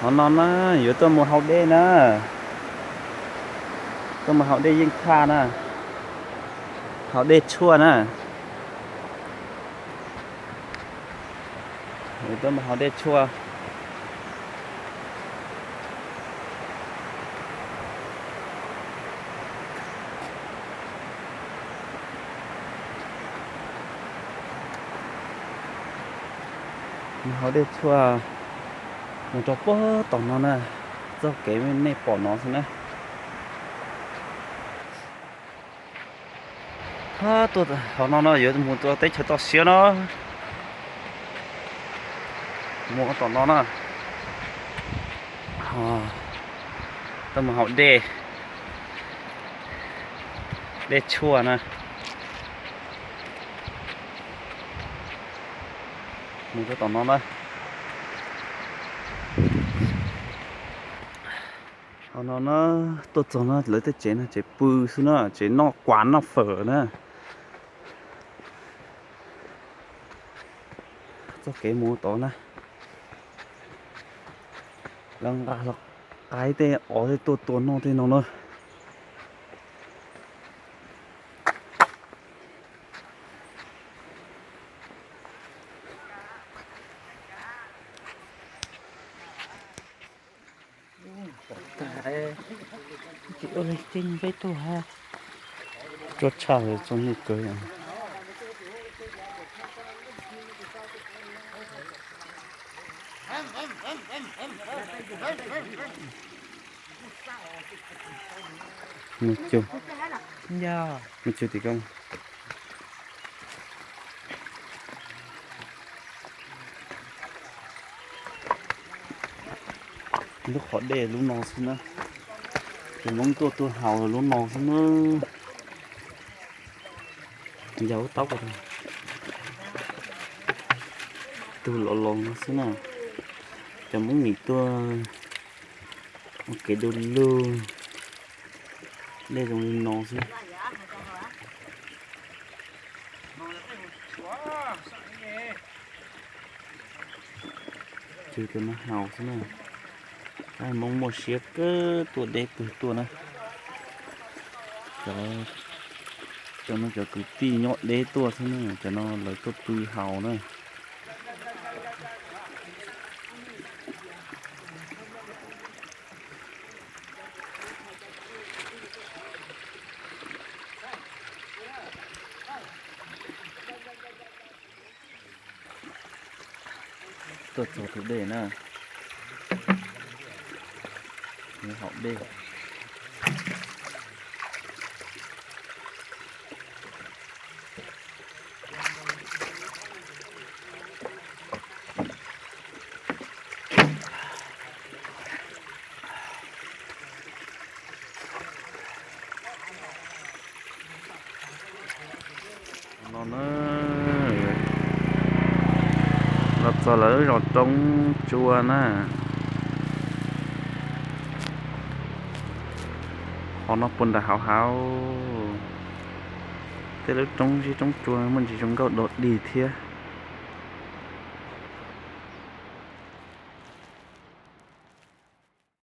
họ nó giữa tôi một hậu đê nè, tôi một hậu đê yên kha nè, hậu đê chua nè, giữa tôi một hậu đê chua. Hậu đê chua một chỗ bơ tổng nó nè, do cái bên này bỏ nó xuống nè. Ha tôi họ nó giờ muốn tôi tới chơi to xíu nó mua tỏ nó nè. Tôi mà họ đê chua nè, mua cái tỏ nó nè. Nó tôi cho nó lấy tới chế nó chế bự xuống nó chế nó quán nó phở nè. Cho cái mua to nè. Lần ra là cái tê ở đây tôi nó thế nó nữa. Chị ơi xin với tôi ha. Cho chào rồi cho như cười à. Một chút. Dạ. Một chút thì không. Lúc họ để lúc nào xin nữa. Thì mong tôi hào là lúc nào xin nữa. Giấu tóc rồi. Tôi lộn nó xin nào. Cho muốn nghỉ tôi một cái đồ luôn. Đây là nó xin. Chứ tôi nó hào xin nào. Ai mong một chiếc tua đẹp từ tua này cho nó cho cứ tì nhọn đế tua thế này cho nó lấy cái tùy hào này tuột cho thứ để nè họ đi nó cho lỡ rồi trống chua nè họ nó bún đã háo thế lúc trống chua mình chỉ trống gạo đột đi thiê